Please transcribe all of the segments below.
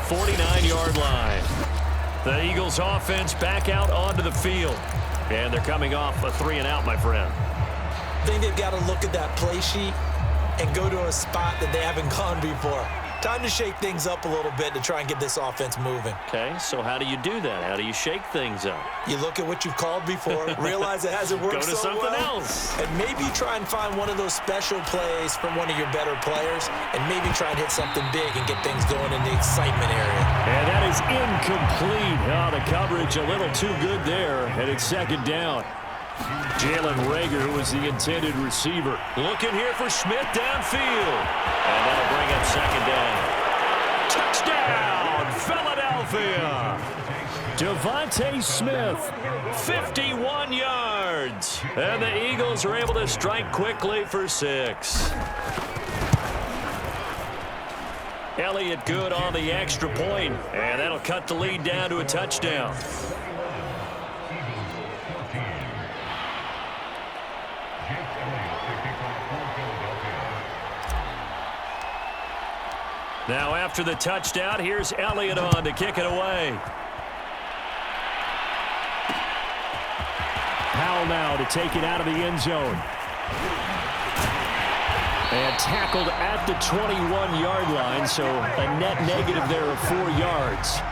49-yard line. The Eagles offense back out onto the field. And they're coming off a 3-and-out, my friend. I think they've got to look at that play sheet and go to a spot that they haven't gone before. Time to shake things up a little bit to try and get this offense moving. Okay, so how do you do that? How do you shake things up? You look at what you've called before, realize it hasn't worked so well. Go to something else. And maybe try and find one of those special plays from one of your better players, and maybe try and hit something big and get things going in the excitement area. And that is incomplete. Oh, the coverage a little too good there, and it's second down. Jalen Reagor, who was the intended receiver, looking here for Smith downfield. And that'll bring up second down. Touchdown, Philadelphia. Devontae Smith, 51 yards. And the Eagles are able to strike quickly for 6. Elliott good on the extra point, and that'll cut the lead down to a touchdown. Now after the touchdown, here's Elliott on to kick it away. Powell now to take it out of the end zone. And tackled at the 21-yard line, so a net negative there of 4 yards.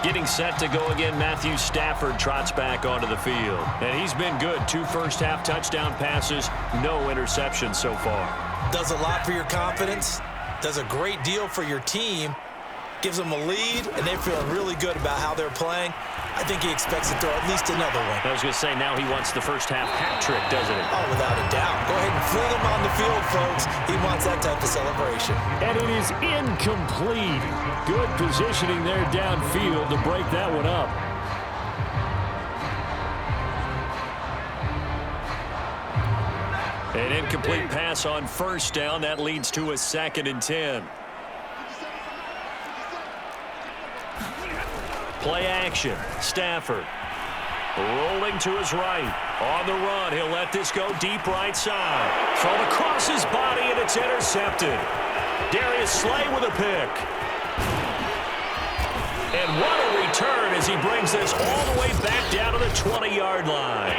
Getting set to go again, Matthew Stafford trots back onto the field. And he's been good. 2 first-half touchdown passes, no interceptions so far. Does a lot for your confidence, does a great deal for your team, gives them a lead, and they feel really good about how they're playing. I think he expects to throw at least another one. I was going to say, now he wants the first-half hat trick, doesn't he? Oh, without a doubt. Go ahead and fling him on the field, folks. He wants that type of celebration. And it is incomplete. Good positioning there downfield to break that one up. An incomplete pass on first down. That leads to a 2nd and 10. Play action. Stafford rolling to his right. On the run. He'll let this go deep right side. Thrown across his body, and it's intercepted. Darius Slay with a pick. And what a return as he brings this all the way back down to the 20-yard line.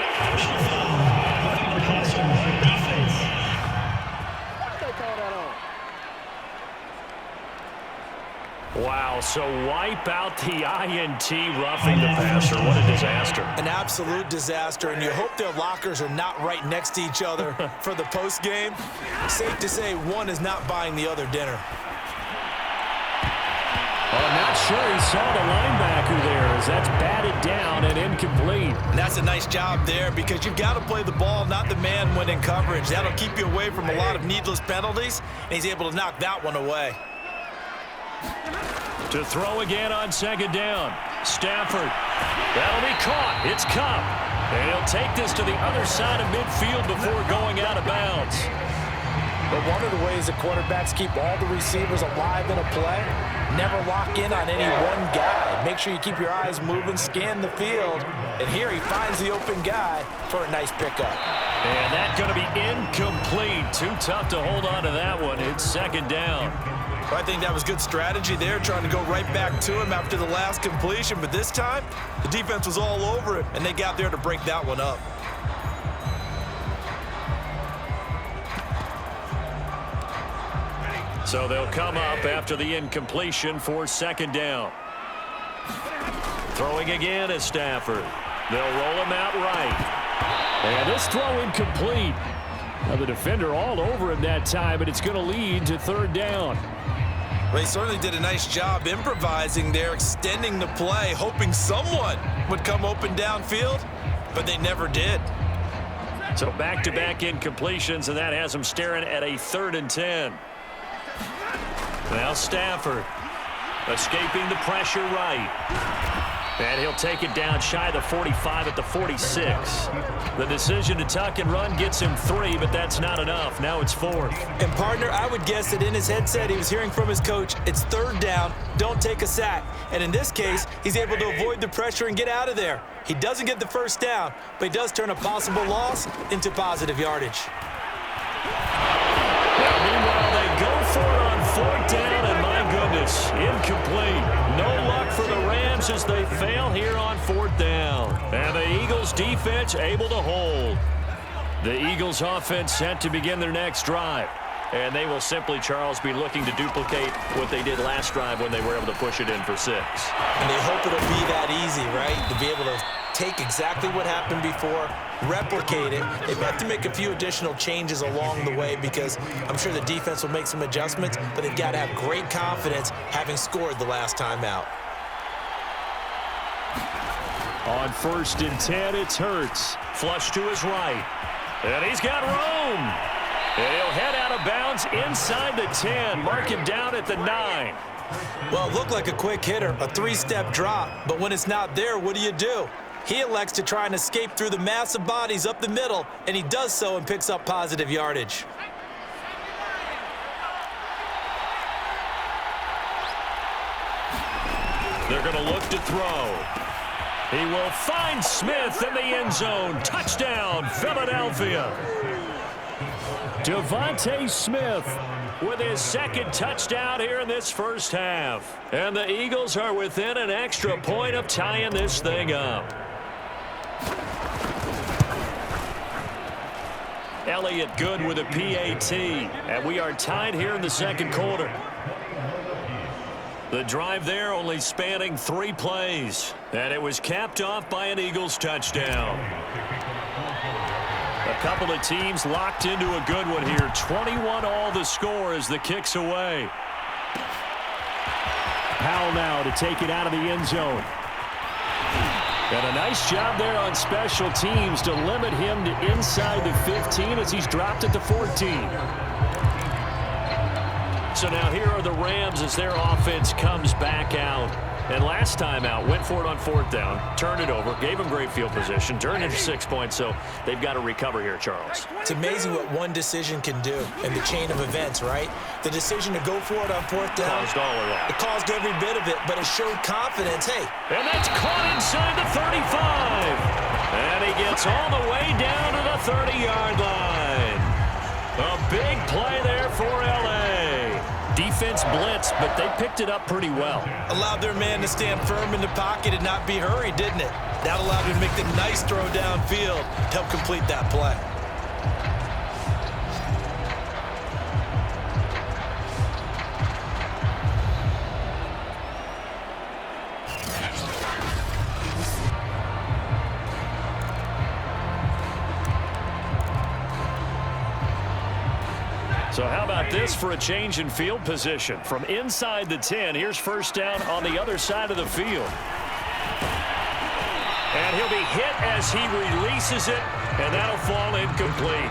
Wow, so wipe out the INT roughing the passer. What a disaster. An absolute disaster, and you hope their lockers are not right next to each other for the postgame. Safe to say one is not buying the other dinner. I'm not sure he saw the linebacker there as that's batted down and incomplete. And that's a nice job there because you've got to play the ball, not the man when in coverage. That'll keep you away from a lot of needless penalties, and he's able to knock that one away. To throw again on second down. Stafford. That'll be caught. It's Kupp. And he'll take this to the other side of midfield before going out of bounds. But one of the ways the quarterbacks keep all the receivers alive in a play, never lock in on any one guy. Make sure you keep your eyes moving, scan the field. And here he finds the open guy for a nice pickup. And that's going to be incomplete. Too tough to hold on to that one. It's second down. I think that was good strategy there, trying to go right back to him after the last completion. But this time, the defense was all over it, and they got there to break that one up. So they'll come up after the incompletion for second down. Throwing again is Stafford. They'll roll him out right. And this throw incomplete. Now the defender all over him that time, but it's going to lead to third down. Well, he certainly did a nice job improvising there, extending the play, hoping someone would come open downfield, but they never did. So back-to-back incompletions, and that has them staring at a 3rd and 10. Now Stafford escaping the pressure right. And he'll take it down shy of the 45 at the 46. The decision to tuck and run gets him 3, but that's not enough. Now it's 4th. And, partner, I would guess that in his headset he was hearing from his coach, it's 3rd down, don't take a sack. And in this case, he's able to avoid the pressure and get out of there. He doesn't get the first down, but he does turn a possible loss into positive yardage. Now, meanwhile, they go for it on 4th down. this. Incomplete. No luck for the Rams as they fail here on 4th down. And the Eagles defense able to hold. The Eagles offense set to begin their next drive. And they will simply, Charles, be looking to duplicate what they did last drive when they were able to push it in for 6. And they hope it'll be that easy, right? To be able to take exactly what happened before, replicate it. They have to make a few additional changes along the way because I'm sure the defense will make some adjustments, but they've got to have great confidence having scored the last time out. On 1st and 10, it's Hurts. Flush to his right. And he's got room. And he'll head out of bounds inside the 10. Mark him down at the 9. Well, it looked like a quick hitter, a 3-step drop. But when it's not there, what do? He elects to try and escape through the massive bodies up the middle, and he does so and picks up positive yardage. They're going to look to throw. He will find Smith in the end zone. Touchdown, Philadelphia. Devontae Smith with his 2nd touchdown here in this first half. And the Eagles are within an extra point of tying this thing up. Elliott good with a PAT. And we are tied here in the 2nd quarter. The drive there only spanning 3 plays. And it was capped off by an Eagles touchdown. A couple of teams locked into a good one here. 21-all the score as the kick's away. Powell now to take it out of the end zone. And a nice job there on special teams to limit him to inside the 15 as he's dropped it to 14. So now here are the Rams as their offense comes back out. And last time out, went for it on 4th down, turned it over, gave them great field position, turned into 6 points, so they've got to recover here, Charles. It's amazing what one decision can do in the chain of events, right? The decision to go for it on 4th down. Caused all of that. It caused every bit of it, but it showed confidence. Hey. And that's caught inside the 35. And he gets all the way down to the 30-yard line. A big play there for L.A. Defense blitzed, but they picked it up pretty well. Allowed their man to stand firm in the pocket and not be hurried, didn't it? That allowed him to make the nice throw downfield to help complete that play. So how about this for a change in field position? From inside the 10, here's 1st down on the other side of the field. And he'll be hit as he releases it, and that'll fall incomplete.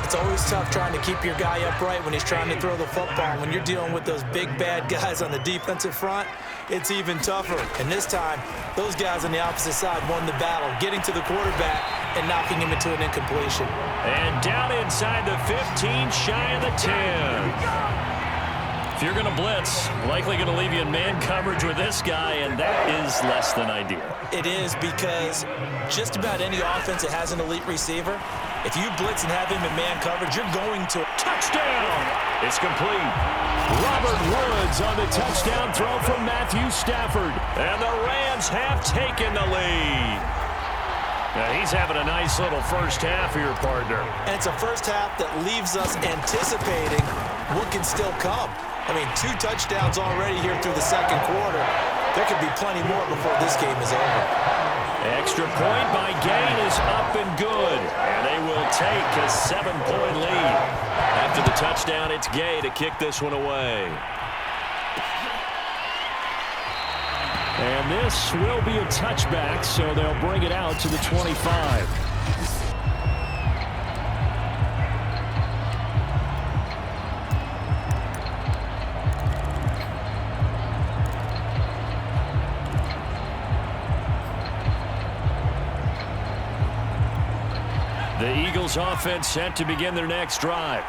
It's always tough trying to keep your guy upright when he's trying to throw the football. When you're dealing with those big, bad guys on the defensive front, it's even tougher. And this time, those guys on the opposite side won the battle, getting to the quarterback and knocking him into an incompletion. And down inside the 15, shy of the 10. If you're going to blitz, likely going to leave you in man coverage with this guy, and that is less than ideal. It is, because just about any offense that has an elite receiver, if you blitz and have him in man coverage, you're going to... Touchdown! It's complete. Robert Woods on the touchdown throw from Matthew Stafford. And the Rams have taken the lead. Now he's having a nice little first half here, partner. And it's a first half that leaves us anticipating what can still come. I mean, 2 touchdowns already here through the 2nd quarter. There could be plenty more before this game is over. Extra point by Gain is up and good. And they will take a 7-point lead. After the touchdown, it's Gay to kick this one away. And this will be a touchback, so they'll bring it out to the 25. The Eagles offense set to begin their next drive.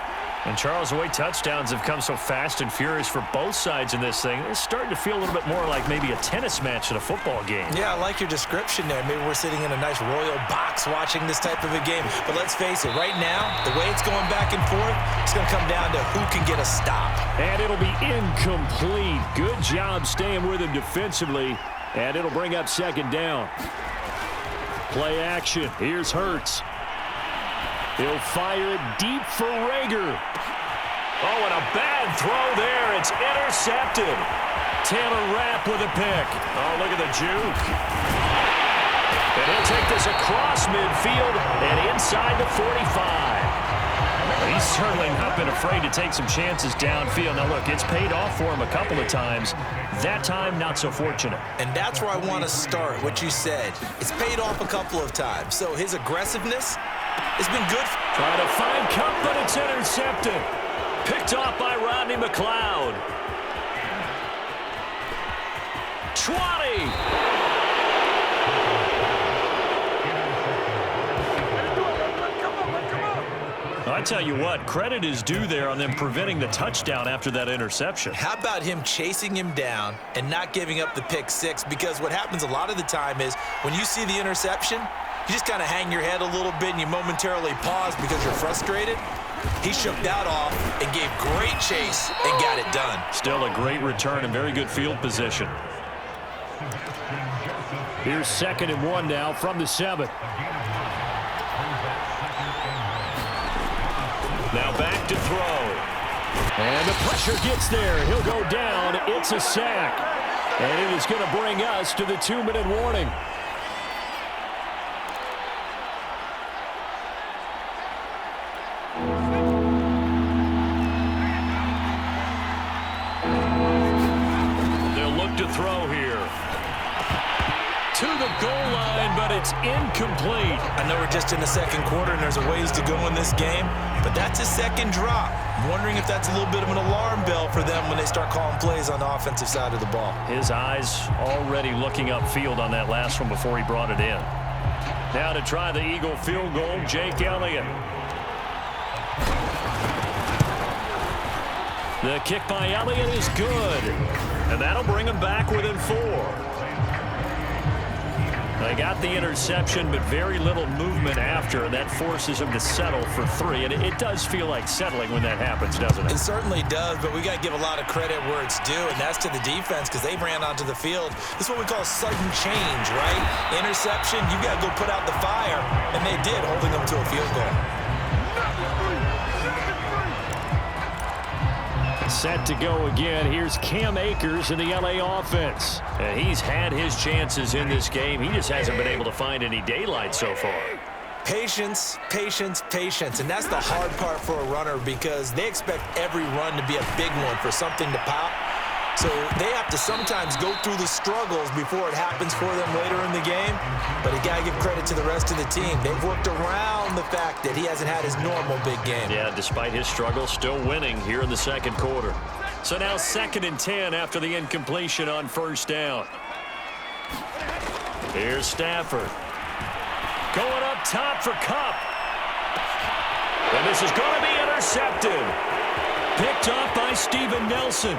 And, Charles, the way touchdowns have come so fast and furious for both sides in this thing, it's starting to feel a little bit more like maybe a tennis match in a football game. Yeah, I like your description there. Maybe we're sitting in a nice royal box watching this type of a game. But let's face it, right now, the way it's going back and forth, it's going to come down to who can get a stop. And it'll be incomplete. Good job staying with him defensively. And it'll bring up second down. Play action. Here's Hurts. He'll fire it deep for Rager. Oh, and a bad throw there. It's intercepted. Taylor Rapp with a pick. Oh, look at the juke. And he'll take this across midfield and inside the 45. He's certainly not been afraid to take some chances downfield. Now, look, it's paid off for him a couple of times. That time, not so fortunate. And that's where I want to start, what you said. It's paid off a couple of times. So his aggressiveness has been good. Trying to find Cup, but it's intercepted. Picked off by Rodney McLeod. 20. I tell you what, credit is due there on them preventing the touchdown after that interception. How about him chasing him down and not giving up the pick six? Because what happens a lot of the time is when you see the interception, you just kind of hang your head a little bit and you momentarily pause because you're frustrated. He shook that off and gave great chase and got it done. Still a great return and very good field position. Here's 2nd and 1 now from the 7. Now back to throw. And the pressure gets there. He'll go down. It's a sack. And it is going to bring us to the 2-minute warning. They'll look to throw here. To the goal line, but it's incomplete. I know we're just in the second quarter and there's a ways to go in this game, but that's a second drop. I'm wondering if that's a little bit of an alarm bell for them when they start calling plays on the offensive side of the ball. His eyes already looking upfield on that last one before he brought it in. Now to try the Eagle field goal, Jake Elliott. The kick by Elliott is good, and that'll bring him back within 4. They got the interception, but very little movement after, and that forces him to settle for 3. And it does feel like settling when that happens, doesn't it? It certainly does, but we got to give a lot of credit where it's due, and that's to the defense because they ran onto the field. This is what we call sudden change, right? Interception, you got to go put out the fire, and they did, holding them to a field goal. Set to go again. Here's Cam Akers in the LA offense. And he's had his chances in this game. He just hasn't been able to find any daylight so far. Patience, patience, patience. And that's the hard part for a runner because they expect every run to be a big one for something to pop. So they have to sometimes go through the struggles before it happens for them later in the game. But you got to give credit to the rest of the team. They've worked around the fact that he hasn't had his normal big game. Yeah, despite his struggles, still winning here in the second quarter. So now 2nd and 10 after the incompletion on 1st down. Here's Stafford. Going up top for Kupp. And this is going to be intercepted. Picked off by Steven Nelson.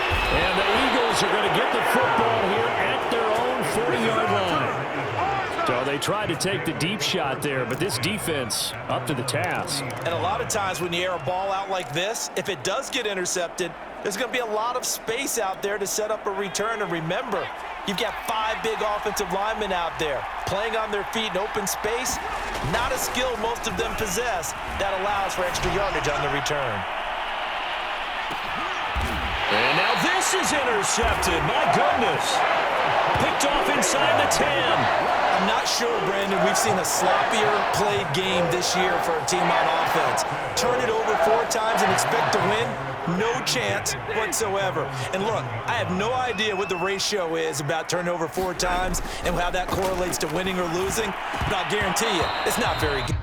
And the Eagles are going to get the football here at their own 40-yard line. So they tried to take the deep shot there, but this defense up to the task. And a lot of times when you air a ball out like this, if it does get intercepted, there's going to be a lot of space out there to set up a return. And remember, you've got 5 big offensive linemen out there playing on their feet in open space. Not a skill most of them possess that allows for extra yardage on the return. And now this is intercepted. My goodness. Picked off inside the 10. I'm not sure, Brandon, we've seen a sloppier played game this year for a team on offense. Turn it over 4 times and expect to win? No chance whatsoever. And look, I have no idea what the ratio is about turnover 4 times and how that correlates to winning or losing, but I'll guarantee you it's not very good.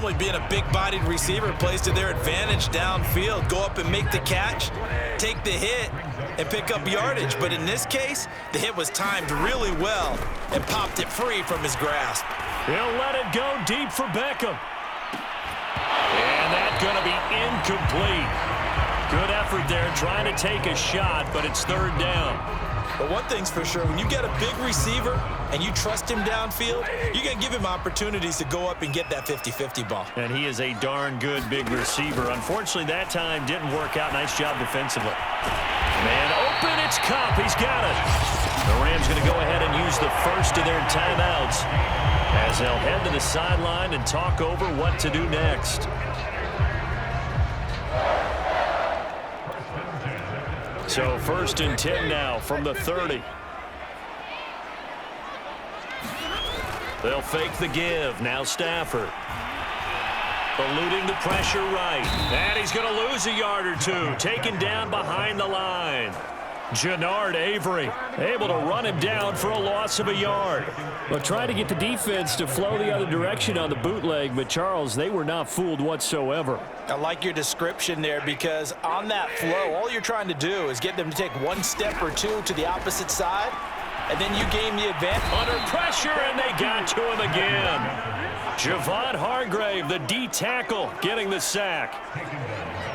Normally, being a big-bodied receiver plays to their advantage downfield. Go up and make the catch, take the hit, and pick up yardage. But in this case, the hit was timed really well and popped it free from his grasp. He'll let it go deep for Beckham. And that's going to be incomplete. Good effort there trying to take a shot, but it's third down. But one thing's for sure, when you get a big receiver and you trust him downfield, you're going to give him opportunities to go up and get that 50-50 ball. And he is a darn good big receiver. Unfortunately, that time didn't work out. Nice job defensively. Man open, it's Kupp. He's got it. The Rams going to go ahead and use the first of their timeouts as they'll head to the sideline and talk over what to do next. So 1st and 10 now from the 30. They'll fake the give. Now Stafford. Eluding the pressure right. And he's going to lose a yard or two. Taken down behind the line. Jannard Avery able to run him down for a loss of a yard. Well, trying to get the defense to flow the other direction on the bootleg, but Charles, they were not fooled whatsoever. I like your description there because on that flow, all you're trying to do is get them to take one step or two to the opposite side, and then you gain the advantage. Under pressure, and they got to him again. Javon Hargrave, the D tackle, getting the sack.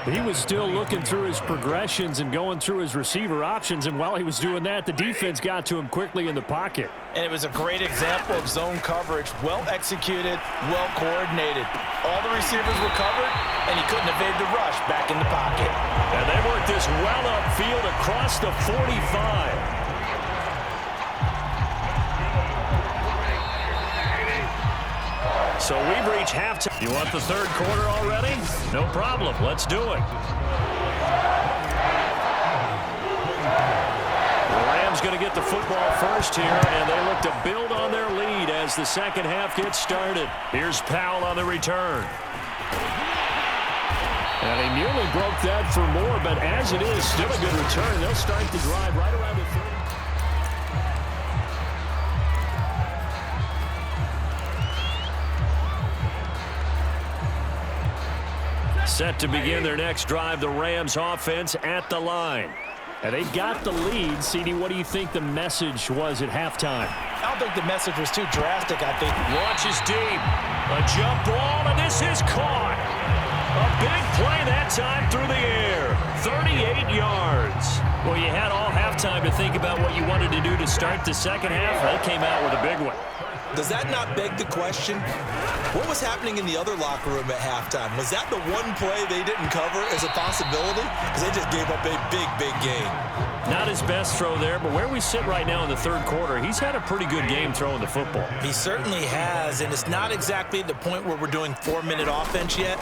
He was still looking through his progressions and going through his receiver options, and while he was doing that, the defense got to him quickly in the pocket. And it was a great example of zone coverage, well executed, well coordinated. All the receivers were covered, and he couldn't evade the rush back in the pocket. And they worked this well upfield across the 45. So we've reached halftime. You want the third quarter already? No problem. Let's do it. The Rams going to get the football first here, and they look to build on their lead as the second half gets started. Here's Powell on the return. And he nearly broke that for more, but as it is, still a good return. They'll start the drive right around the 30. Set to begin their next drive, the Rams offense at the line. And they got the lead. CD, what do you think the message was at halftime? I don't think the message was too drastic, I think. Launches deep. A jump ball, and this is caught. A big play that time through the air. 38 yards. Well, you had all halftime to think about what you wanted to do to start the second half. They came out with a big one. Does that not beg the question? What was happening in the other locker room at halftime? Was that the one play they didn't cover as a possibility? Because they just gave up a big gain. Not his best throw there, but where we sit right now in the third quarter, he's had a pretty good game throwing the football. He certainly has, and it's not exactly the point where we're doing 4-minute offense yet,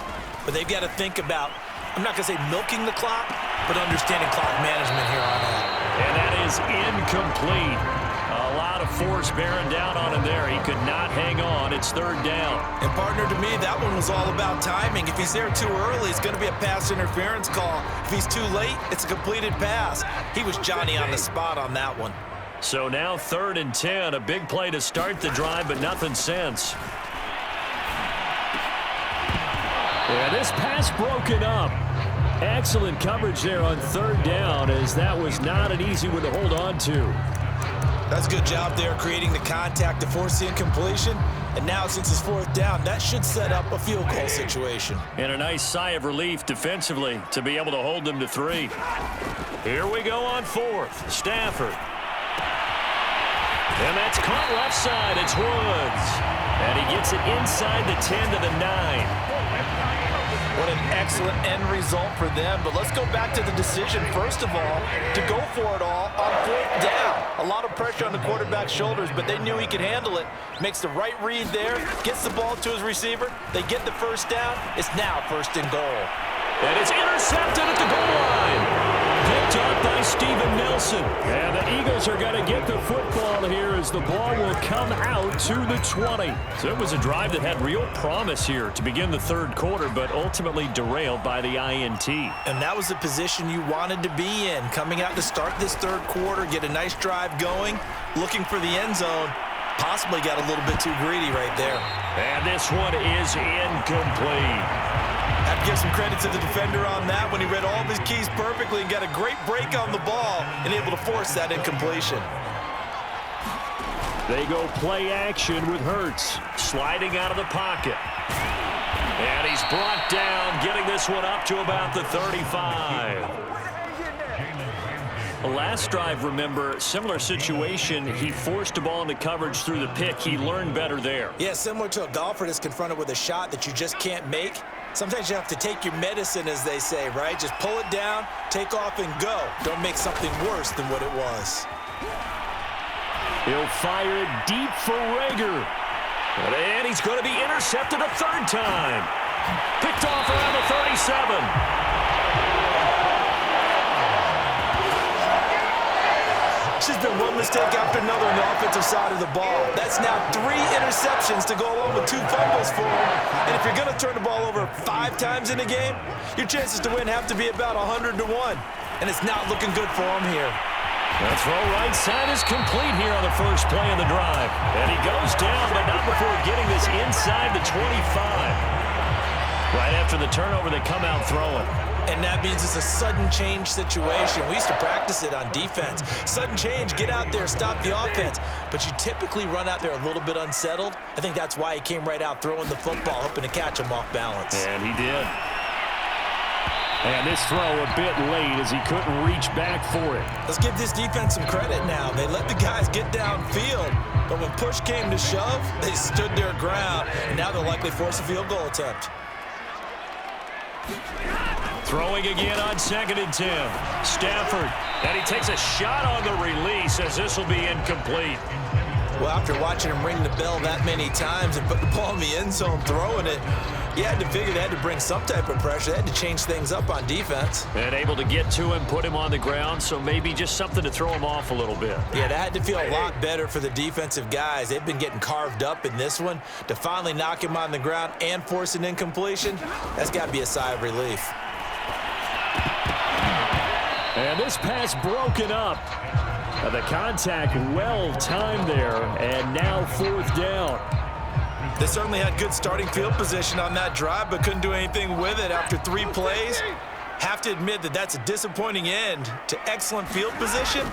but they've got to think about, I'm not going to say milking the clock, but understanding clock management here on out. And that is incomplete. A lot of force bearing down on him there. He could not hang on. It's third down. And, partner, to me, that one was all about timing. If he's there too early, it's going to be a pass interference call. If he's too late, it's a completed pass. He was Johnny on the spot on that one. So now 3rd and 10. A big play to start the drive, but nothing since. Yeah, this pass broken up. Excellent coverage there on 3rd down, as that was not an easy one to hold on to. That's a good job there creating the contact to force the incompletion. And now since it's 4th down, that should set up a field goal situation. And a nice sigh of relief defensively to be able to hold them to 3. Here we go on 4th. Stafford. And that's caught left side. It's Woods. And he gets it inside the 10 to the 9. What an excellent end result for them. But let's go back to the decision, first of all, to go for it all on 4th down. A lot of pressure on the quarterback's shoulders, but they knew he could handle it. Makes the right read there, gets the ball to his receiver. They get the first down. It's now 1st and goal. And it's intercepted at the goal line. Picked up by Steven Nelson. And the Eagles are going to get the football here as the ball will come out to the 20. So it was a drive that had real promise here to begin the third quarter, but ultimately derailed by the INT. And that was the position you wanted to be in. Coming out to start this third quarter, get a nice drive going, looking for the end zone. Possibly got a little bit too greedy right there. And this one is incomplete. Have to give some credit to the defender on that when he read all of his keys perfectly and got a great break on the ball and able to force that incompletion. They go play action with Hurts. Sliding out of the pocket. And he's brought down, getting this one up to about the 35. The last drive, remember, similar situation. He forced a ball into coverage through the pick. He learned better there. Yeah, similar to a golfer that's confronted with a shot that you just can't make. Sometimes you have to take your medicine, as they say, right? Just pull it down, take off, and go. Don't make something worse than what it was. He'll fire it deep for Rager. And he's going to be intercepted a third time. Picked off around the 37. There's been one mistake after another on the offensive side of the ball. That's now 3 interceptions to go along with 2 fumbles for him. And if you're going to turn the ball over 5 times in a game, your chances to win have to be about 100 to 1. And it's not looking good for him here. That throw right side is complete here on the first play of the drive. And he goes down, but not before getting this inside the 25. Right after the turnover, they come out throwing. And that means it's a sudden change situation. We used to practice it on defense. Sudden change, get out there, stop the offense. But you typically run out there a little bit unsettled. I think that's why he came right out throwing the football, hoping to catch him off balance. And he did. And this throw a bit late as he couldn't reach back for it. Let's give this defense some credit now. They let the guys get downfield. But when push came to shove, they stood their ground. And now they'll likely force a field goal attempt. Throwing again on 2nd and 10. Stafford, and he takes a shot on the release as this will be incomplete. Well, after watching him ring the bell that many times and put the ball in the end zone throwing it, you had to figure they had to bring some type of pressure. They had to change things up on defense. And able to get to him, put him on the ground, so maybe just something to throw him off a little bit. Yeah, that had to feel a lot better for the defensive guys. They've been getting carved up in this one. To finally knock him on the ground and force an incompletion, that's got to be a sigh of relief. And this pass broken up. The contact well timed there, and now 4th down. They certainly had good starting field position on that drive, but couldn't do anything with it after 3 plays. Have to admit that that's a disappointing end to excellent field position.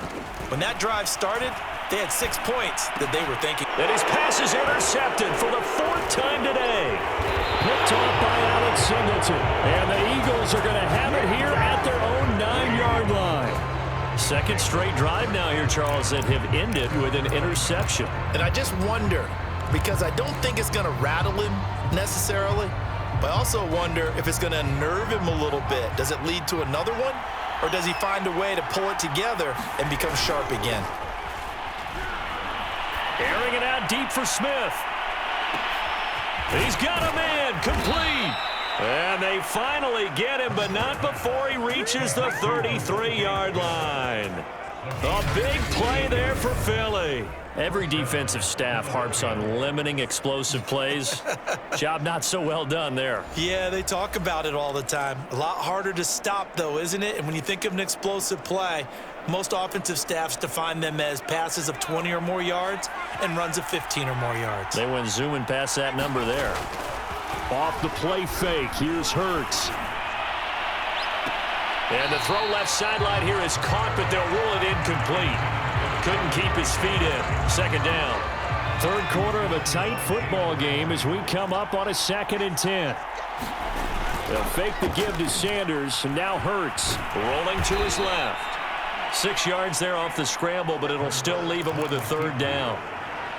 When that drive started, they had 6 points that they were thinking. And his pass is intercepted for the 4th time today. Picked off by Alex Singleton. And the Eagles are going to have it here at their own 9-yard line. 2nd straight drive now here, Charles, that have ended with an interception. And I just wonder, because I don't think it's going to rattle him necessarily, but I also wonder if it's going to unnerve him a little bit. Does it lead to another one? Or does he find a way to pull it together and become sharp again? Airing it out deep for Smith. He's got a man, complete. And they finally get him, but not before he reaches the 33-yard line. A big play there for Philly. Every defensive staff harps on limiting explosive plays. Job not so well done there. Yeah, they talk about it all the time. A lot harder to stop, though, isn't it? And when you think of an explosive play, most offensive staffs define them as passes of 20 or more yards and runs of 15 or more yards. They went zooming past that number there. Off the play fake, here's Hurts. And the throw left sideline here is caught, but they'll rule it incomplete. Couldn't keep his feet in. 2nd down. 3rd quarter of a tight football game as we come up on a 2nd and 10. They'll fake the give to Sanders, and now Hurts. Rolling to his left. 6 yards there off the scramble, but it'll still leave him with a 3rd down.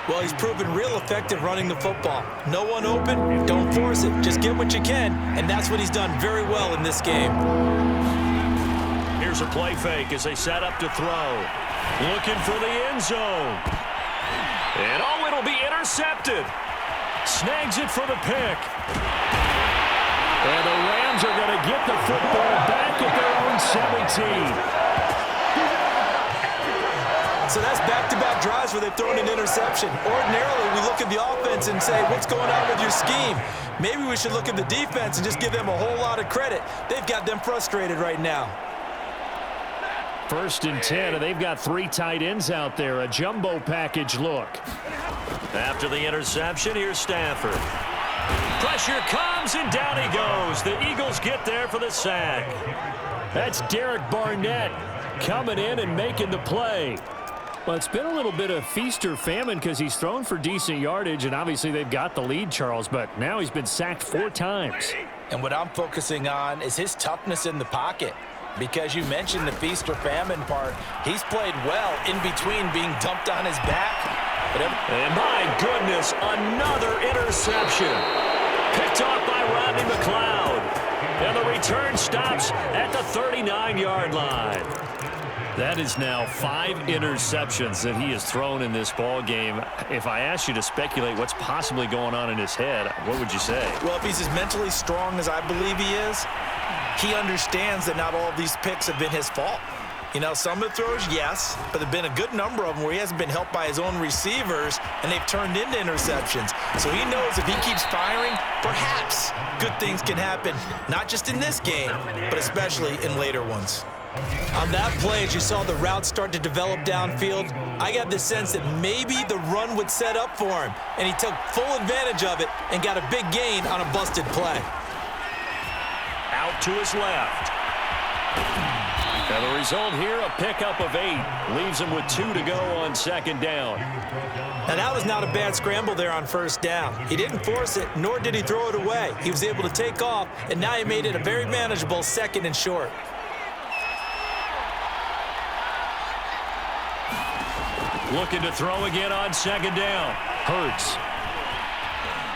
Well, he's proven real effective running the football. No one open, don't force it. Just get what you can, and that's what he's done very well in this game. Here's a play fake as they set up to throw. Looking for the end zone. And oh, it'll be intercepted. Snags it for the pick. And the Rams are going to get the football back at their own 17. So that's back-to-back drives where they've thrown an interception. Ordinarily, we look at the offense and say, what's going on with your scheme? Maybe we should look at the defense and just give them a whole lot of credit. They've got them frustrated right now. First and 10, and they've got 3 tight ends out there. A jumbo package look. After the interception, here's Stafford. Pressure comes, and down he goes. The Eagles get there for the sack. That's Derek Barnett coming in and making the play. Well, it's been a little bit of feast or famine because he's thrown for decent yardage, and obviously they've got the lead, Charles, but now he's been sacked 4 times. And what I'm focusing on is his toughness in the pocket. Because you mentioned the feast or famine part, he's played well in between being dumped on his back. And my goodness, another interception. Picked off by Rodney McLeod. And the return stops at the 39-yard line. That is now 5 interceptions that he has thrown in this ball game. If I asked you to speculate what's possibly going on in his head, what would you say? Well, if he's as mentally strong as I believe he is, he understands that not all of these picks have been his fault. You know, some of the throws, yes, but there have been a good number of them where he hasn't been helped by his own receivers, and they've turned into interceptions. So he knows if he keeps firing, perhaps good things can happen, not just in this game, but especially in later ones. On that play, as you saw the route start to develop downfield, I got the sense that maybe the run would set up for him, and he took full advantage of it and got a big gain on a busted play. Out to his left. And the result here, a pickup of 8. Leaves him with 2 to go on second down. Now, that was not a bad scramble there on first down. He didn't force it, nor did he throw it away. He was able to take off, and now he made it a very manageable 2nd and short. Looking to throw again on second down. Hurts.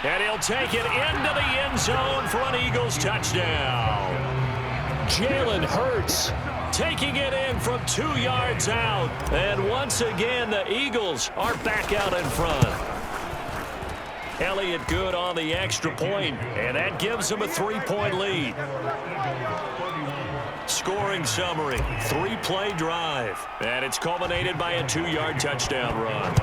And he'll take it into the end zone for an Eagles touchdown. Jalen Hurts taking it in from 2 yards out. And once again, the Eagles are back out in front. Elliott good on the extra point, and that gives them a 3-point lead. Scoring summary, 3-play drive. And it's culminated by a 2-yard touchdown run.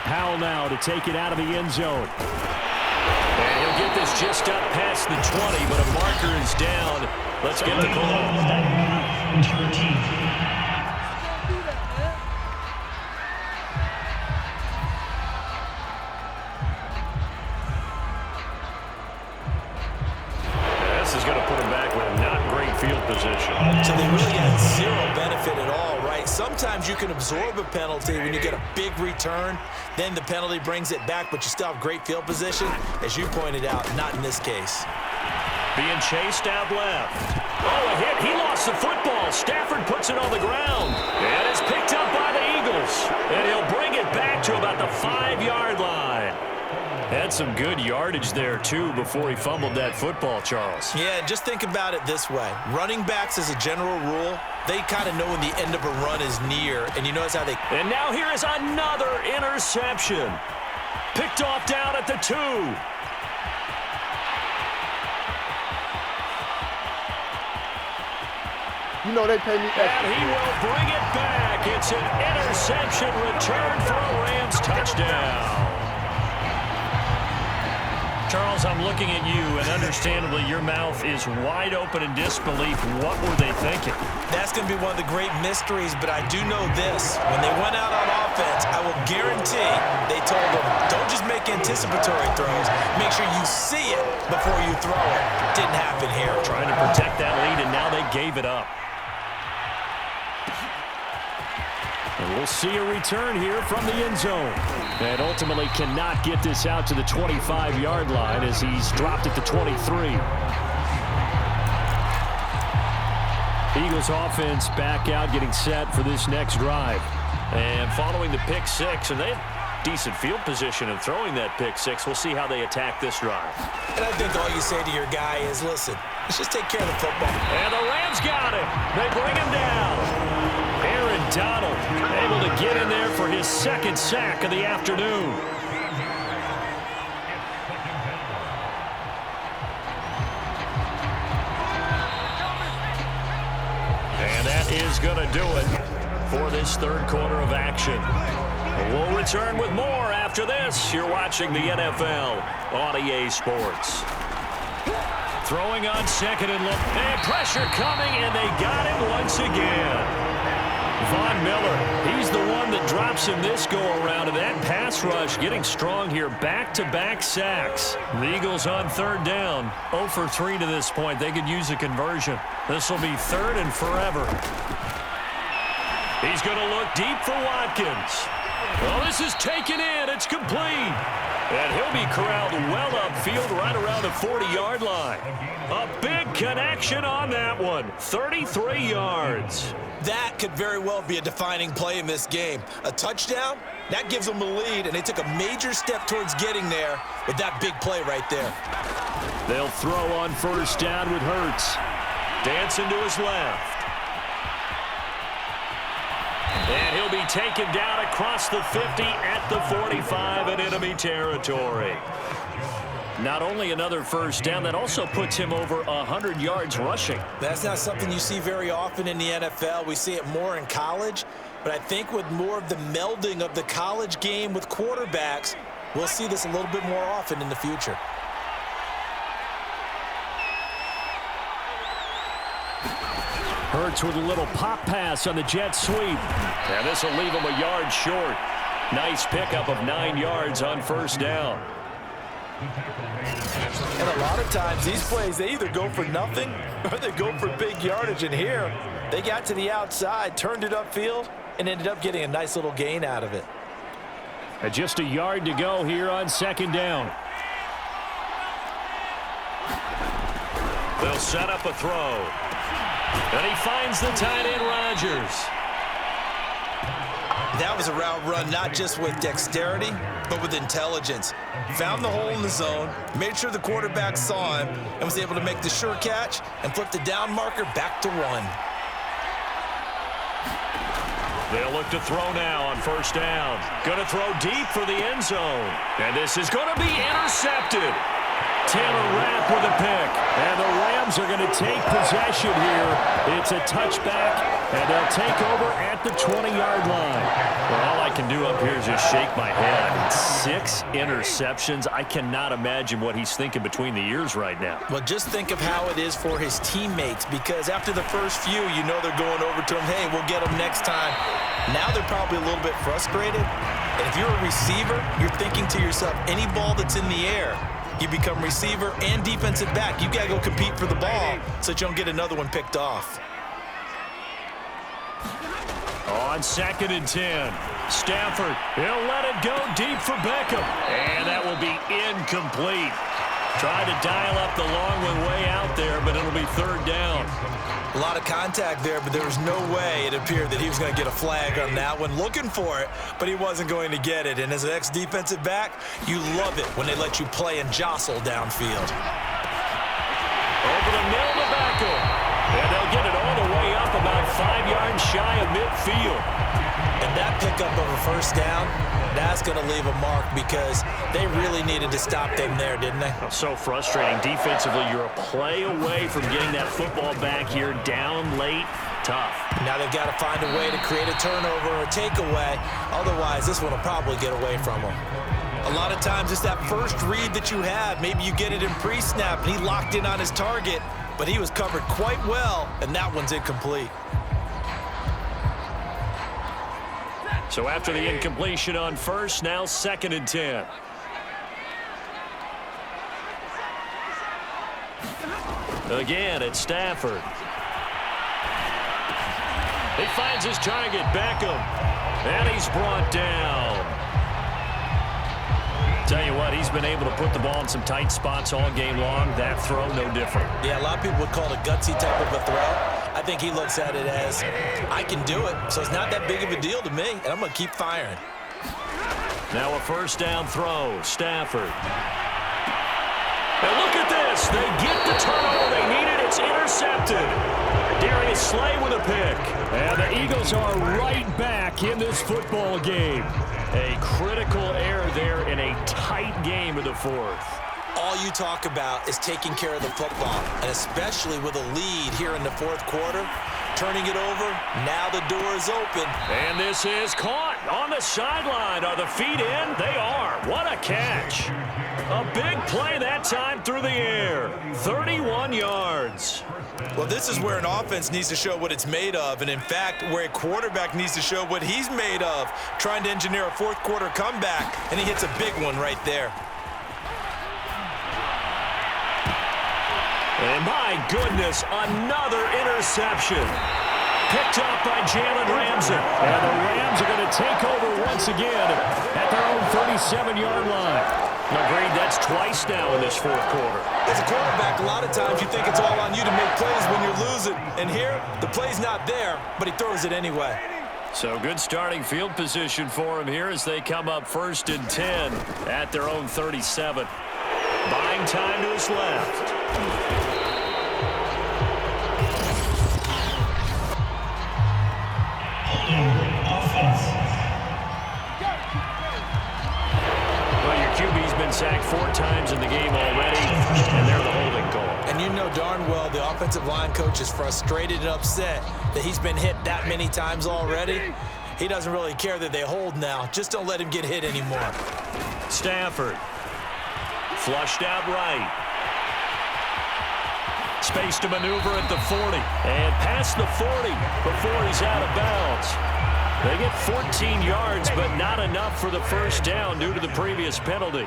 Powell now to take it out of the end zone. And he'll get this just up past the 20, but a marker is down. Let's get the call. This is going to put him back with a not great field position. So they really had 0 benefit at all, right? Sometimes you can absorb a penalty when you get a big return. Then the penalty brings it back, but you still have great field position. As you pointed out, not in this case. Being chased out left. Oh, a hit. He lost the football. Stafford puts it on the ground. And it's picked up by the Eagles. And he'll bring it back to about the 5-yard line. Had some good yardage there, too, before he fumbled that football, Charles. Yeah, just think about it this way. Running backs, as a general rule, they kind of know when the end of a run is near, and you notice how they... And now here is another interception. Picked off down at the 2. You know they pay me extra. And he will bring it back. It's an interception return for a Rams touchdown. Charles, I'm looking at you, and understandably, your mouth is wide open in disbelief. What were they thinking? That's going to be one of the great mysteries, but I do know this. When they went out on offense, I will guarantee they told them, don't just make anticipatory throws. Make sure you see it before you throw it. Didn't happen here. Trying to protect that lead, and now they gave it up. And we'll see a return here from the end zone. And ultimately cannot get this out to the 25-yard line as he's dropped at the 23. Eagles offense back out getting set for this next drive. And following the pick 6, and they have decent field position in throwing that pick 6. We'll see how they attack this drive. And I think all you say to your guy is, listen, let's just take care of the football. And the Rams got him. They bring him down. Aaron Donald able to get in there for his 2nd sack of the afternoon. And that is going to do it for this 3rd quarter of action. We'll return with more after this. You're watching the NFL on EA Sports. Throwing on second and long. And pressure coming, and they got him once again. Von Miller, he's the one that drops him this go-around, and that pass rush getting strong here. Back-to-back sacks. The Eagles on third down. 0 for 3 to this point. They could use a conversion. This will be third and forever. He's going to look deep for Watkins. Well, this is taken in. It's complete. And he'll be corralled well upfield right around the 40-yard line. A big connection on that one. 33 yards. That could very well be a defining play in this game. A touchdown, that gives them the lead, and they took a major step towards getting there with that big play right there. They'll throw on first down with Hurts. Dancing to his left. And he'll be taken down across the 50 at the 45 in enemy territory. Not only another first down, that also puts him over 100 yards rushing. That's not something you see very often in the NFL. We see it more in college, but I think with more of the melding of the college game with quarterbacks, we'll see this a little bit more often in the future. Hurts with a little pop pass on the jet sweep. And this will leave him a yard short. Nice pickup of 9 yards on first down. And a lot of times these plays, they either go for nothing or they go for big yardage. And here, they got to the outside, turned it upfield, and ended up getting a nice little gain out of it. And just a yard to go here on second down. They'll set up a throw. And he finds the tight end, Rodgers. That was a route run not just with dexterity, but with intelligence. Found the hole in the zone, made sure the quarterback saw him, and was able to make the sure catch and flip the down marker back to 1. They'll look to throw now on first down. Going to throw deep for the end zone. And this is going to be intercepted. Taylor Rapp with a pick. And the Rams are going to take possession here. It's a touchback, and they'll take over at the 20-yard line. Well, all I can do up here is just shake my head. 6 interceptions. I cannot imagine what he's thinking between the ears right now. Well, just think of how it is for his teammates, because after the first few, you know they're going over to him, hey, we'll get him next time. Now they're probably a little bit frustrated. And if you're a receiver, you're thinking to yourself, any ball that's in the air, you become receiver and defensive back. You got to go compete for the ball so that you don't get another one picked off. On second and 10, Stafford, he'll let it go deep for Beckham. And that will be incomplete. Tried to dial up the long one way out there, but it'll be third down. A lot of contact there, but there was no way it appeared that he was going to get a flag on that one. Looking for it, but he wasn't going to get it. And as an ex-defensive back, you love it when they let you play and jostle downfield. Over the middle to Beckham. And they'll get it all the way up about 5 yards shy of midfield. And that pickup of a first down, that's going to leave a mark because they really needed to stop them there, didn't they? So frustrating. Defensively, you're a play away from getting that football back here. Down late, tough. Now they've got to find a way to create a turnover or a takeaway. Otherwise, this one will probably get away from them. A lot of times it's that first read that you have. Maybe you get it in pre-snap, and he locked in on his target, but he was covered quite well, and that one's incomplete. So after the incompletion on first, now second and 10. Again, it's Stafford. He finds his target, Beckham, and he's brought down. Tell you what, he's been able to put the ball in some tight spots all game long. That throw, no different. Yeah, a lot of people would call it a gutsy type of a throw. I think he looks at it as, I can do it, so it's not that big of a deal to me, and I'm going to keep firing. Now a first down throw, Stafford. And look at this. They get the turnover they needed. It's intercepted. Darius Slay with a pick. And the Eagles are right back in this football game. A critical error there in a tight game of the fourth. All you talk about is taking care of the football, and especially with a lead here in the fourth quarter, turning it over. Now the door is open. And this is caught on the sideline. Are the feet in? They are. What a catch. A big play that time through the air. 31 yards. Well, this is where an offense needs to show what it's made of, and in fact, where a quarterback needs to show what he's made of, trying to engineer a fourth quarter comeback, and he hits a big one right there. And my goodness, another interception. Picked off by Jalen Ramsey. And the Rams are going to take over once again at their own 37-yard line. Agreed, that's twice now in this fourth quarter. As a quarterback, a lot of times you think it's all on you to make plays when you're losing. And here, the play's not there, but he throws it anyway. So good starting field position for him here as they come up 1st and 10 at their own 37. Buying time to his left. Well, your QB's been sacked 4 times in the game already, and they're the holding call. And you know darn well the offensive line coach is frustrated and upset that he's been hit that many times already. He doesn't really care that they hold now. Just don't let him get hit anymore. Stafford. Flushed out right. Space to maneuver at the 40. And past the 40 before he's out of bounds. They get 14 yards, but not enough for the first down due to the previous penalty.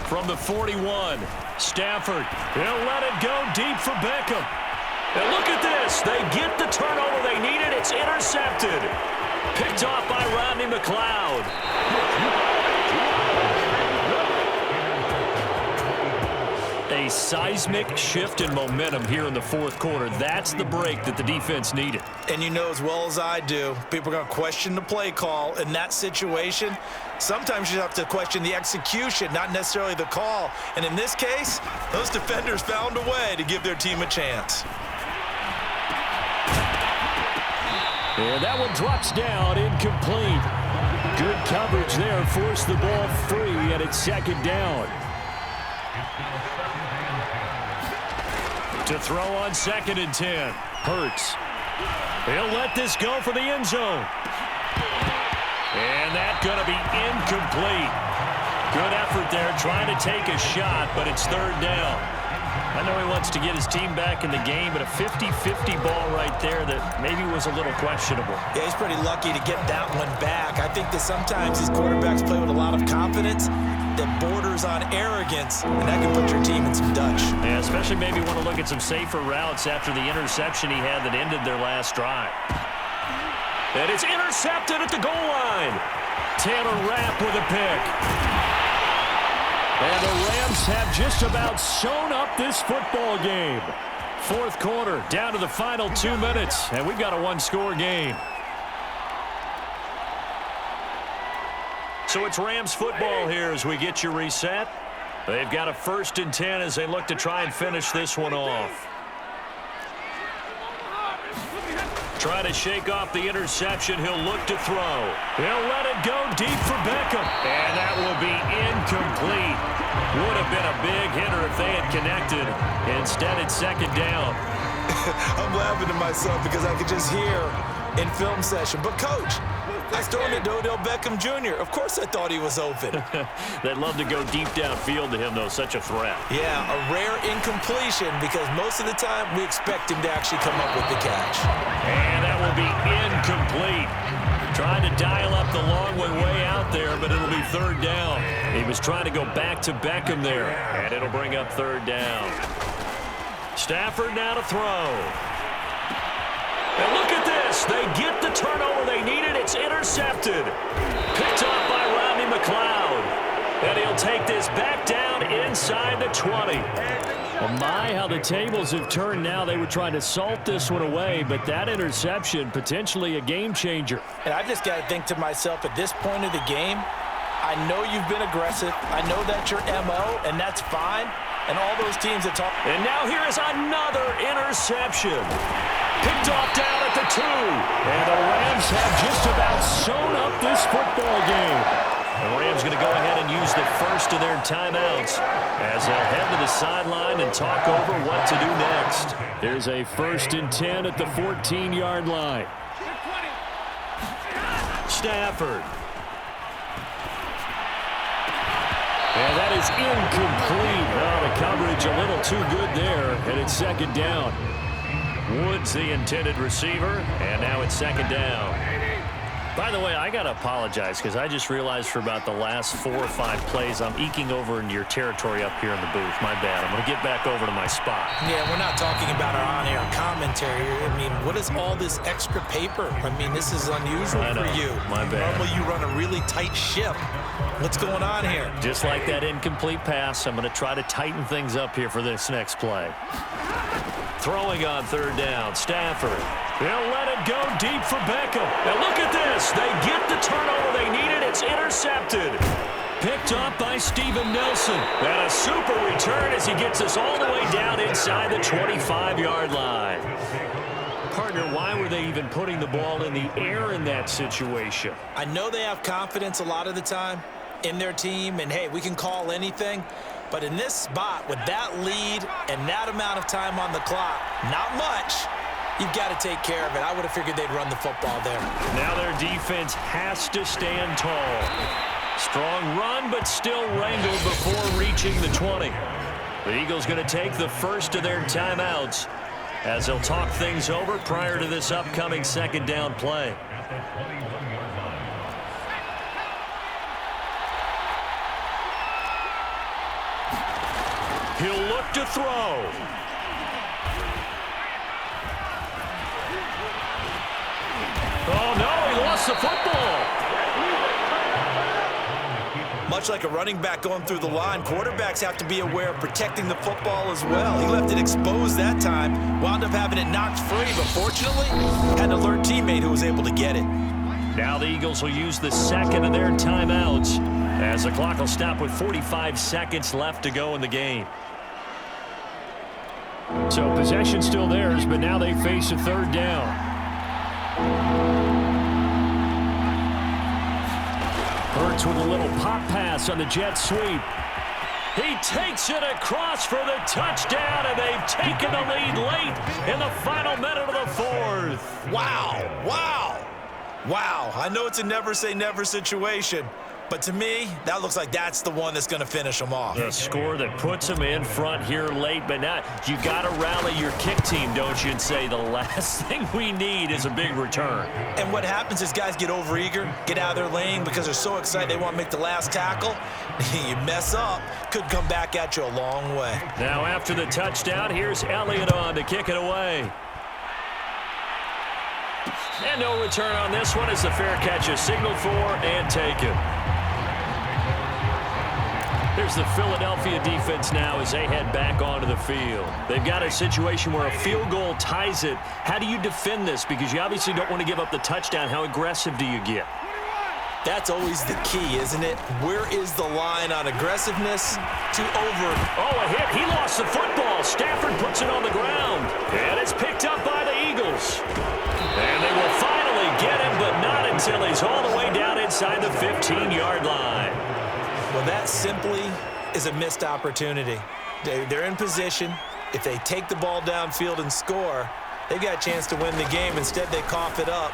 From the 41, Stafford. He'll let it go deep for Beckham. And look at this. They get the turnover they needed. It's intercepted. Picked off by Rodney McLeod. A seismic shift in momentum here in the fourth quarter. That's the break that the defense needed. And you know as well as I do, people are going to question the play call in that situation. Sometimes you have to question the execution, not necessarily the call. And in this case, those defenders found a way to give their team a chance. And that one drops down, incomplete. Good coverage there, forced the ball free, and it's 2nd down. To throw on 2nd and 10. Hurts. He'll let this go for the end zone. And that's going to be incomplete. Good effort there, trying to take a shot, but it's 3rd down. I know he wants to get his team back in the game, but a 50-50 ball right there that maybe was a little questionable. Yeah, he's pretty lucky to get that one back. I think that sometimes these quarterbacks play with a lot of confidence that borders on arrogance, and that can put your team in some Dutch. Yeah, especially maybe want to look at some safer routes after the interception he had that ended their last drive. And it's intercepted at the goal line. Taylor Rapp with a pick. And the Rams have just about sewn up this football game. Fourth quarter, down to the final 2 minutes, and we've got a one-score game. So it's Rams football here as we get you reset. They've got a 1st and 10 as they look to try and finish this one off. Try to shake off the interception. He'll look to throw. He'll let it go deep for Beckham. And that will be incomplete. Would have been a big hitter if they had connected. Instead, it's 2nd down. I'm laughing to myself because I could just hear in film session. But, Coach, I was throwing it to Odell Beckham Jr. Of course I thought he was open. They'd love to go deep downfield to him, though. Such a threat. Yeah, a rare incompletion because most of the time we expect him to actually come up with the catch. And that will be incomplete. Trying to dial up the long one way out there, but it'll be 3rd down. He was trying to go back to Beckham there, and it'll bring up 3rd down. Stafford now to throw. And look at this. They get the turnover they needed. It's intercepted. Picked off by Rodney McLeod. And he'll take this back down inside the 20. Well, my, how the tables have turned now. They were trying to salt this one away, but that interception, potentially a game changer. And I just got to think to myself, at this point of the game, I know you've been aggressive. I know that's your MO, and that's fine. And all those teams that talk. And now here is another interception. Picked off down at the 2. And the Rams have just about sewn up this football game. The Rams going to go ahead and use the first of their timeouts as they'll head to the sideline and talk over what to do next. There's a 1st and 10 at the 14-yard line. Stafford. And that is incomplete. Oh, the coverage a little too good there, and it's 2nd down. Woods the intended receiver, and now it's 2nd down. By the way, I got to apologize because I just realized for about the last 4 or 5 plays, I'm eking over into your territory up here in the booth. My bad. I'm going to get back over to my spot. Yeah, we're not talking about our on-air commentary. I mean, what is all this extra paper? I mean, this is unusual for you. My bad. Normally you run a really tight ship. What's going on here? Just like that incomplete pass, I'm going to try to tighten things up here for this next play. Throwing on 3rd down, Stafford. They'll let it go deep for Beckham. Now look at this. They get the turnover they needed. It's intercepted. Picked up by Steven Nelson. And a super return as he gets us all the way down inside the 25-yard line. Partner, why were they even putting the ball in the air in that situation? I know they have confidence a lot of the time in their team, and hey, we can call anything. But in this spot, with that lead and that amount of time on the clock, not much, you've got to take care of it. I would have figured they'd run the football there. Now their defense has to stand tall. Strong run, but still wrangled before reaching the 20. The Eagles going to take the first of their timeouts as they'll talk things over prior to this upcoming 2nd down play. He'll look to throw. Oh, no, he lost the football. Much like a running back going through the line, quarterbacks have to be aware of protecting the football as well. He left it exposed that time, wound up having it knocked free, but fortunately, had an alert teammate who was able to get it. Now the Eagles will use the 2nd of their timeouts as the clock will stop with 45 seconds left to go in the game. So possession still theirs, but now they face a 3rd down. Hurts with a little pop pass on the jet sweep. He takes it across for the touchdown, and they've taken the lead late in the final minute of the 4th. Wow, wow, wow. I know it's a never say never situation, but to me, that looks like that's the one that's going to finish them off. The score that puts them in front here late, but now you got to rally your kick team, don't you, and say the last thing we need is a big return. And what happens is guys get overeager, get out of their lane because they're so excited they want to make the last tackle. You mess up, could come back at you a long way. Now after the touchdown, here's Elliott on to kick it away. And no return on this one as the fair catch is signaled for and taken. There's the Philadelphia defense now as they head back onto the field. They've got a situation where a field goal ties it. How do you defend this? Because you obviously don't want to give up the touchdown. How aggressive do you get? That's always the key, isn't it? Where is the line on aggressiveness to over? Oh, a hit. He lost the football. Stafford puts it on the ground. And it's picked up by the Eagles. And they will finally get him, but not until he's all the way down inside the 15-yard line. Well, that simply is a missed opportunity. They're in position. If they take the ball downfield and score, they've got a chance to win the game. Instead, they cough it up.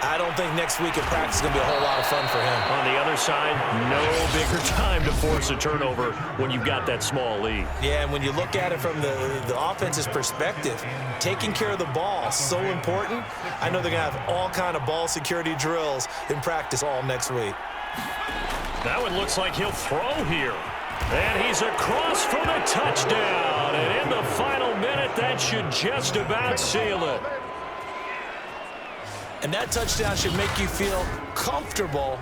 I don't think next week in practice is going to be a whole lot of fun for him. On the other side, no bigger time to force a turnover when you've got that small lead. Yeah, and when you look at it from the offense's perspective, taking care of the ball is so important. I know they're going to have all kind of ball security drills in practice all next week. That one looks like he'll throw here. And he's across for the touchdown. And in the final minute, that should just about seal it. And that touchdown should make you feel comfortable.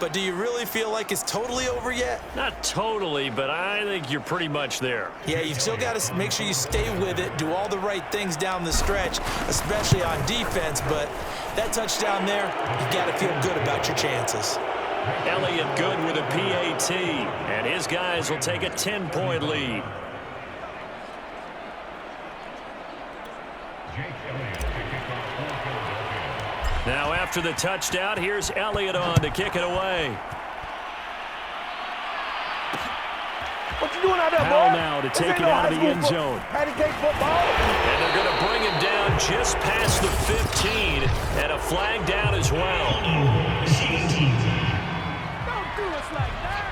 But do you really feel like it's totally over yet? Not totally, but I think you're pretty much there. Yeah, you've still got to make sure you stay with it, do all the right things down the stretch, especially on defense. But that touchdown there, you've got to feel good about your chances. Elliott good with a PAT, and his guys will take a 10-point lead. Now after the touchdown, here's Elliott on to kick it away. What you doing out there, Powell boy? now to This take ain't it no out high of the school end zone. Patty cake football. And they're going to bring him down just past the 15, and a flag down as well. Don't do us like that.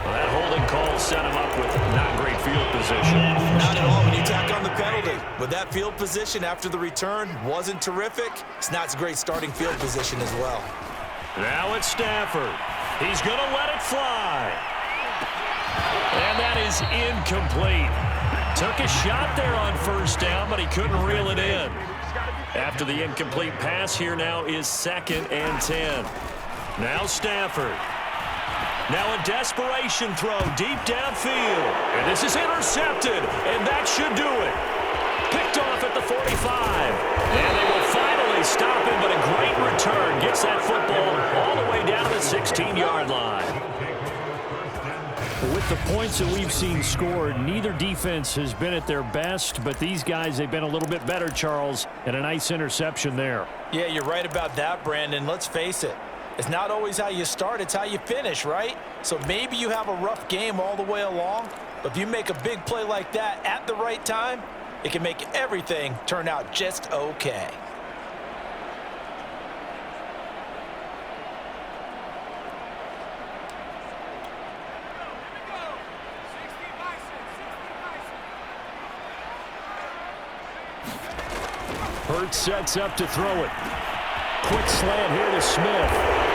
Well, that holding call set him up with not great field position. Not at all when you tack on the penalty. With that field position after the return wasn't terrific, it's not a great starting field position as well. Now it's Stafford. He's going to let it fly. And that is incomplete. Took a shot there on first down, but he couldn't reel it in. After the incomplete pass, here now is 2nd and 10. Now Stafford. Now a desperation throw deep downfield. And this is intercepted, and that should do it. Picked off at the 45. And they will finally stop him, but a great return gets that football all the way down to the 16-yard line. With the points that we've seen scored, neither defense has been at their best, but these guys, they've been a little bit better, Charles, and a nice interception there. Yeah, you're right about that, Brandon. Let's face it. It's not always how you start, it's how you finish, right? So maybe you have a rough game all the way along, but if you make a big play like that at the right time, it can make everything turn out just okay. Hurts sets up to throw it. Quick slant here to Smith.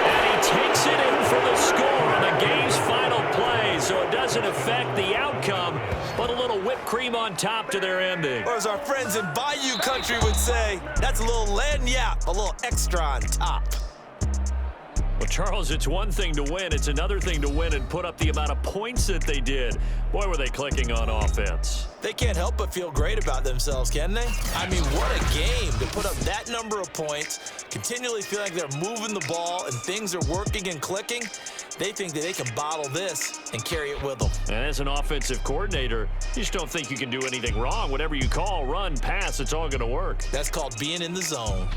And he takes it in for the score on the game's final play, so it doesn't affect the outcome, but a little whipped cream on top to their ending. Or as our friends in Bayou country would say, that's a little lagniappe, a little extra on top. Well, Charles, it's one thing to win. It's another thing to win and put up the amount of points that they did. Boy, were they clicking on offense. They can't help but feel great about themselves, can they? I mean, what a game to put up that number of points, continually feel like they're moving the ball and things are working and clicking. They think that they can bottle this and carry it with them. And as an offensive coordinator, you just don't think you can do anything wrong. Whatever you call, run, pass, it's all going to work. That's called being in the zone.